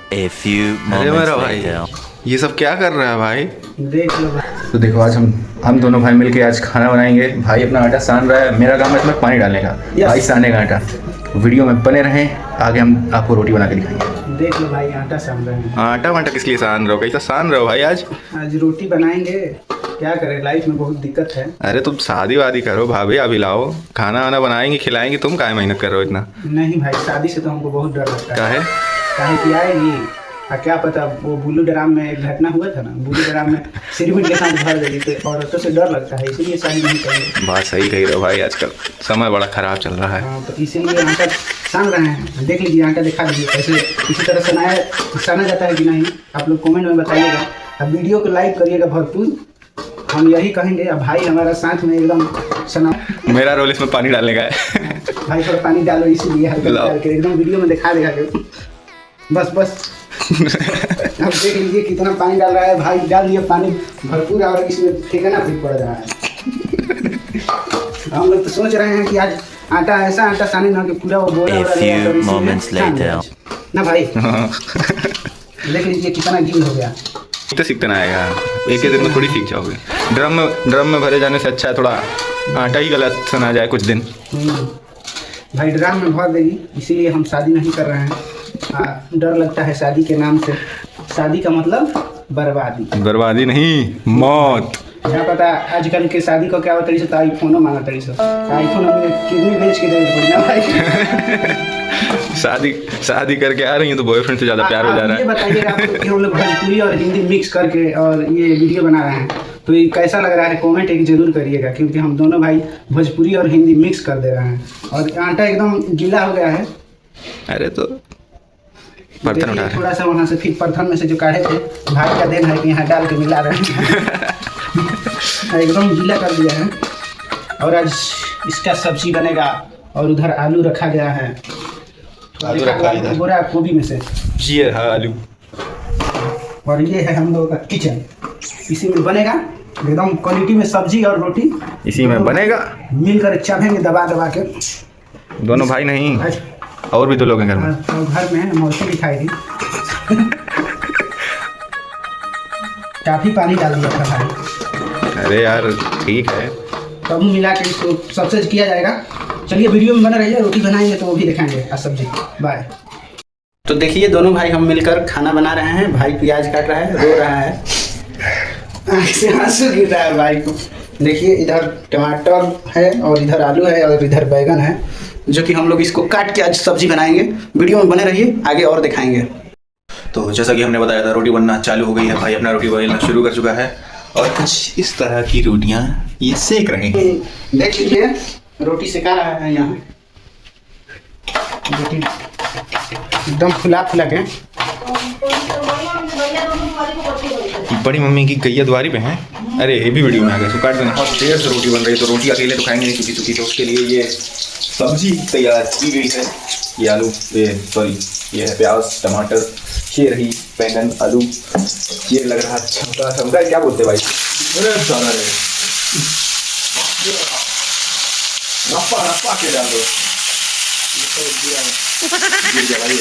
A few अरे मेरा moments भाई, later. ये सब क्या कर रहा है भाई? देख लो भाई। तो देखो आज हम दोनों भाई मिलके आज खाना बनाएंगे। भाई अपना आटा सान रहा है, मेरा काम है इसमें पानी डालने का। भाई सानने का आटा। वीडियो में बने रहें, आगे हम आपको रोटी बना के दिखाएंगे। देख लो भाई, आटा सान रहे हैं। आटा वाटा किस लिए सान रहे हो? कैसा सान रहे हो भाई आज? आज रोटी बनाएंगे, क्या करें, लाइफ में बहुत दिक्कत है। अरे तुम शादी वादी करो, भाभी अभी लाओ, खाना वाना बनाएंगे खिलाएंगे। तुम काहे मेहनत कर रहे हो इतना? नहीं भाई, शादी से तो हमको बहुत डर लगता है। काहे? काहे कि आएगी क्या पता, वो बुल्लू ड्राम में एक घटना हुआ था ना, बुल्लू ड्राम में सिरमिट के साथ भर देगी, तो औरतों से डर लगता है, इसीलिए शादी नहीं करेंगे। बात सही कही रहे हो भाई, आजकल समय बड़ा खराब चल रहा है। हाँ, तो इसीलिए आटा सान रहे हैं। देख लीजिए, आटा दिखा दीजिए कैसे इसी तरह साना जाता है कि नहीं, आप लोग कमेंट में बताइएगा। अब वीडियो को लाइक करिएगा भरपूर, हम यही कहेंगे। अब भाई हमारा साथ में एकदम सना। मेरा रोल इसमें पानी डालने का है। भाई थोड़ा पानी डालो, इसीलिए हल्का करके एकदम वीडियो में दिखा देगा कि बस अब देख लीजिए कितना पानी डाल रहा है भाई। डाल दिया पानी भरपूर, और इसमें ठिकाना भी पड़ रहा है। हम लोग तो सोच रहे हैं कि आज आटा ऐसा आटा साने ना कि पूरा वो बोरा A वोरा ले few आकर इसी में moments सान later. दें। ना भाई, देख लीजिए कितना गील हो गया। तो सीखते ना आएगा, एक ही दिन में थोड़ी सीख जाओगे। ड्रम में भरे जाने से अच्छा है थोड़ा आटा ही गलत सना जाए कुछ दिन। भाई ड्राम में भर देगी, इसीलिए हम शादी नहीं कर रहे हैं। डर लगता है शादी के नाम से। शादी का मतलब बर्बादी। बर्बादी नहीं, मौत। क्या पता आजकल के शादी को क्या होता है, तो आईफोन मांगा तरी से आईफोन अपने किडनी बेच के दे देते ना भाई। शादी करके आ रही है तो बॉयफ्रेंड से ज्यादा प्यार हो जा रहा ये है। बताइएगा आप लोग कि हम लोग भोजपुरी और हिंदी मिक्स करके और ये वीडियो बना रहे हैं, तो ये कैसा लग रहा है कमेंट एक जरूर करिएगा, क्योंकि हम दोनों भाई भोजपुरी और हिंदी मिक्स कर दे रहे हैं। और आटा एकदम गीला हो गया है। अरे तो बर्तन उठा रहे थोड़ा सा वहाँ से फिर बर्तन में से जो काढ़े थे, भाई का देन है कि यहाँ डाल के मिला रहे हैं। एकदम गीला कर दिया है। और आज इसका सब्जी बनेगा, और उधर आलू रखा गया है। आलू रखा इधर। बोरा गोभी में से। ये है आलू। और ये है हम लोगों का किचन, इसी में बनेगा एकदम क्वालिटी में सब्जी और रोटी। इसी में बनेगा। मिलकर चाहेंगे दबा दबा के। दोनों भाई नहीं, आज और भी तो लोग हैं घर में। और घर में मौसी भी खाएगी। काफी पानी डाल दिया था भाई। अरे यार ठीक है, तब मिला के इसको सबसे किया जाएगा। चलिए वीडियो में बना रहिए, रोटी बनाएंगे तो वो भी दिखाएंगे और सब्जी। बाय। तो देखिए दोनों भाई हम मिलकर खाना बना रहे हैं। भाई प्याज काट रहा है, रो रहा है, आँख से आंसू गिर रहा है भाई को। देखिए इधर टमाटर है, और इधर आलू है, और इधर बैगन है, जो कि हम लोग इसको काट के आज सब्जी बनाएंगे। वीडियो में बने रहिए, आगे और दिखाएंगे। तो जैसा कि हमने बताया था, रोटी बनना चालू हो गई है। भाई अपना रोटी बनना शुरू कर चुका है, और कुछ इस तरह की रोटियां ये सेक रहे हैं। देख लीजिए रोटी सेका रहा है यहाँ। रोटी एकदम फुला फुला के। बड़ी मम्मी की गैया द्वारी पे हैं। अरे ये भी वीडियो में आ गया, तो काट देना। और देर से रोटी बन रही है, तो रोटी अकेले तो खाएंगे नहीं चुकी चुकी, तो उसके लिए ये सब्जी तैयार की गई है। ये आलू, ये है प्याज, टमाटर, ये रही बैंगन, आलू, ये लग रहा छमका छमका क्या बोलते भाई? अरे सारा रे रप्पा रप्पा के डाल दो। गिर गया भाई।